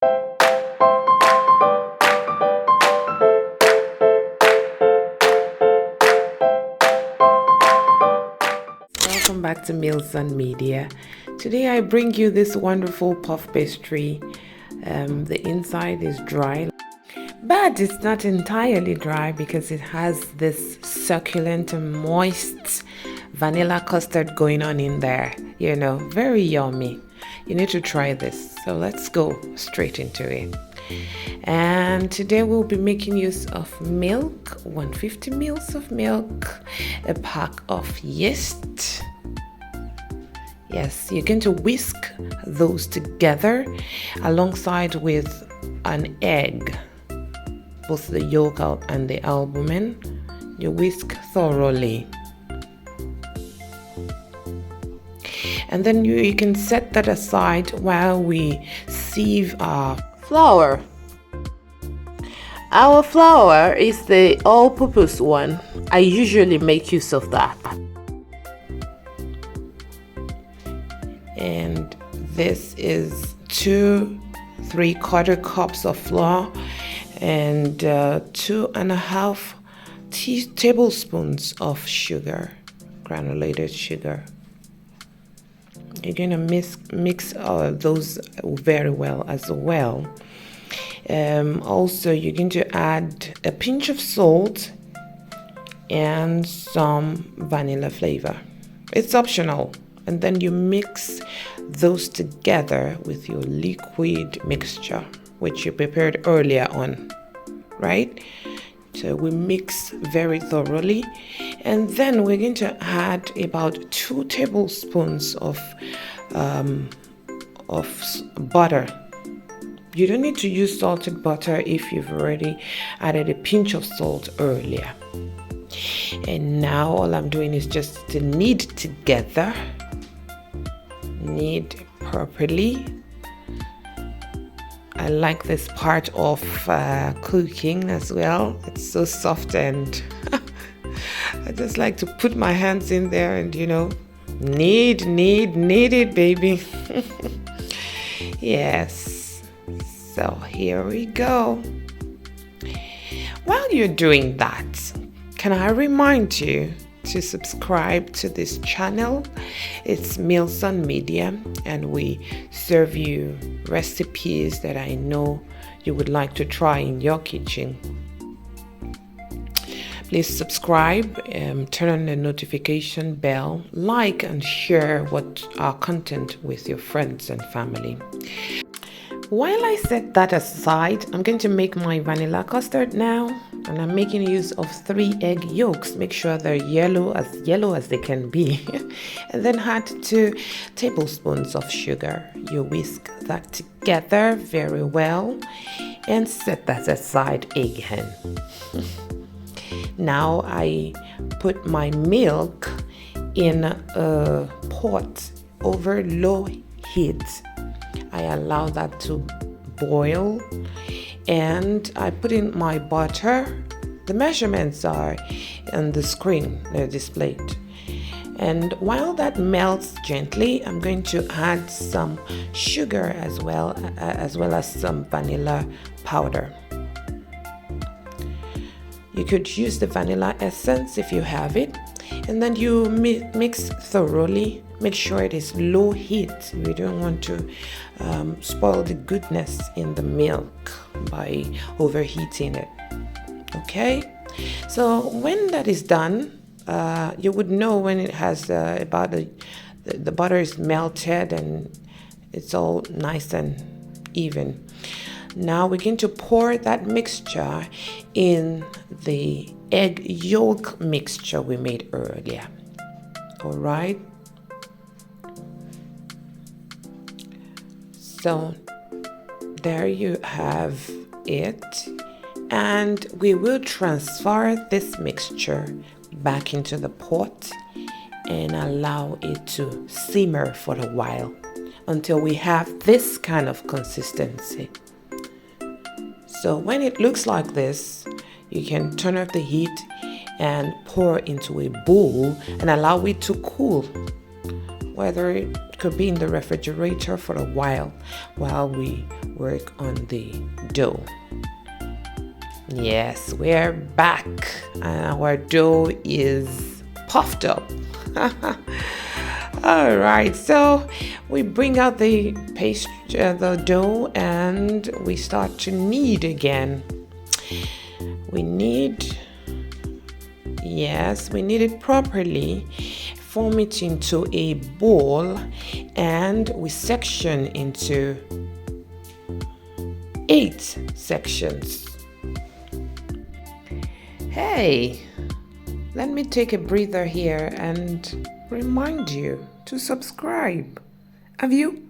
Welcome back to Meals and Media. Today I bring you this wonderful puff pastry. The inside is dry, but it's not entirely dry because it has this succulent and moist vanilla custard going on in there. You know, very yummy. You need to try this. So let's go straight into it. And today we'll be making use of milk, 150 ml of milk, a pack of yeast. Yes, you're going to whisk those together alongside with an egg, both the yolk and the albumin. You whisk thoroughly. And then you can set that aside while we sieve our flour. Our flour is the all-purpose one. I usually make use of that. And this is 2 3/4 cups of flour and 2.5 tablespoons of sugar, granulated sugar. You're going to mix those very well as well. Also, you're going to add a pinch of salt and some vanilla flavor. It's optional. And then you mix those together with your liquid mixture, which you prepared earlier on, right? So we mix very thoroughly. And then we're going to add about 2 tablespoons of butter. You don't need to use salted butter if you've already added a pinch of salt earlier. And now all I'm doing is just to knead together. Knead properly. I like this part of cooking as well. It's so soft and I just like to put my hands in there and knead it, baby. Yes. So here we go. While you're doing that, can I remind you to subscribe to this channel? It's Meals and Media, and we serve you recipes that I know you would like to try in your kitchen. Please subscribe, turn on the notification bell, like and share our content with your friends and family. While I set that aside, I'm going to make my vanilla custard now, and I'm making use of 3 egg yolks. Make sure they're yellow as they can be. And then add 2 tablespoons of sugar. You whisk that together very well and set that aside again. Now I put my milk in a pot over low heat. I allow that to boil and I put in my butter. The measurements are on the screen, they're displayed. And while that melts gently, I'm going to add some sugar as well as some vanilla powder. You could use the vanilla essence if you have it, and then you mix thoroughly. Make sure it is low heat. We don't want to spoil the goodness in the milk by overheating it. Okay, so when that is done, you would know when it has the butter is melted and it's all nice and even. Now we're going to pour that mixture in the egg yolk mixture we made earlier. All right. So there you have it. And we will transfer this mixture back into the pot and allow it to simmer for a while until we have this kind of consistency. So when it looks like this, you can turn off the heat and pour into a bowl and allow it to cool. Whether it could be in the refrigerator for a while we work on the dough. Yes, we're back and our dough is puffed up. All right, so we bring out the the dough and we start to knead again. We knead, yes, we knead it properly, form it into a ball, and we section into 8 sections. Hey, let me take a breather here and remind you to subscribe. Have you?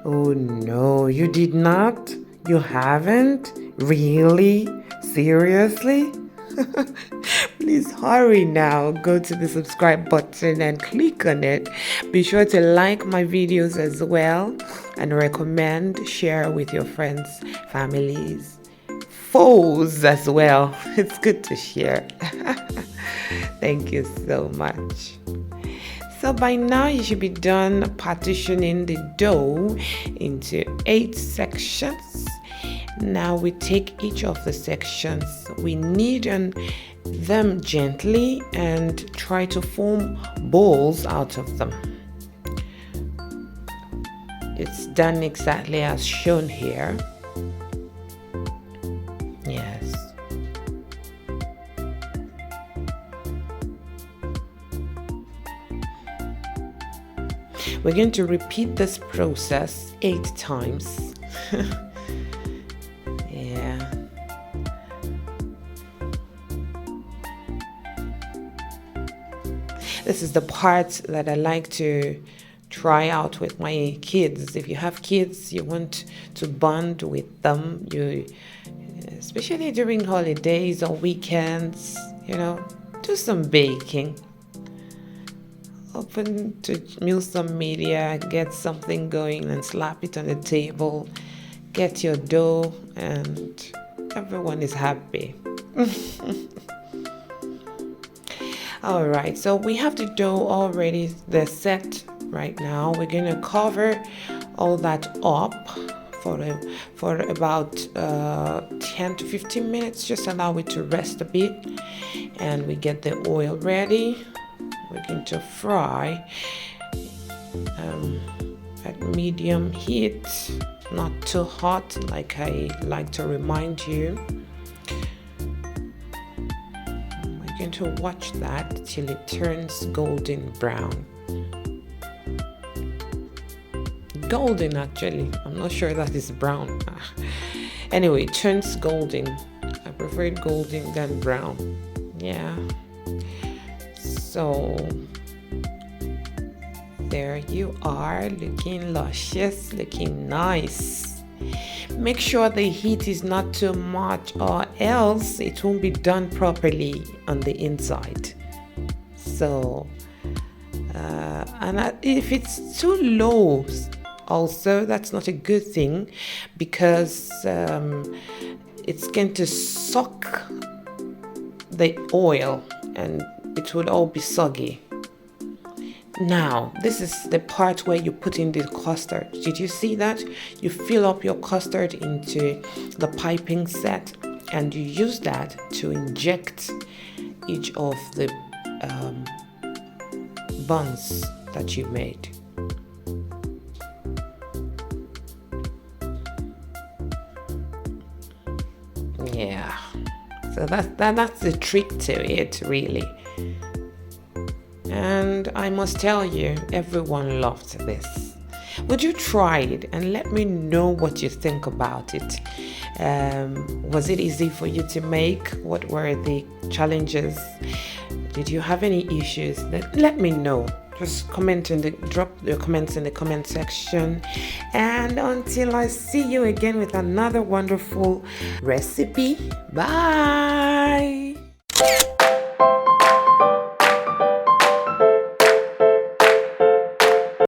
Oh no, you did not? You haven't? Really? Seriously? Please hurry now. Go to the subscribe button and click on it. Be sure to like my videos as well and recommend, share with your friends, families, foes as well. It's good to share. Thank you so much. So by now you should be done partitioning the dough into 8 sections. Now we take each of the sections, we knead on them gently and try to form balls out of them. It's done exactly as shown here. Yes. We're going to repeat this process 8 times. Yeah. This is the part that I like to try out with my kids. If you have kids, you want to bond with them, especially during holidays or weekends, do some baking. Open to Milsom Media, get something going and slap it on the table. Get your dough and everyone is happy. All right, so we have the dough already, they're set right now. We're going to cover all that up for about 10 to 15 minutes. Just allow it to rest a bit and we get the oil ready. We're going to fry at medium heat, not too hot, like I like to remind you. We're going to watch that till it turns golden brown. Golden, actually. I'm not sure that is brown. Anyway, it turns golden. I prefer it golden than brown. Yeah. So there you are, looking luscious, looking nice. Make sure the heat is not too much or else it won't be done properly on the inside. So if it's too low also, that's not a good thing, because it's going to suck the oil and it will all be soggy. Now, this is the part where you put in the custard. Did you see that? You fill up your custard into the piping set and you use that to inject each of the buns that you made. Yeah, so that's the trick to it, really. And I must tell you, everyone loved this. Would you try it and let me know what you think about it? Was it easy for you to make? What were the challenges? Did you have any issues? Let me know. Just drop your comments in the comment section. And until I see you again with another wonderful recipe, bye.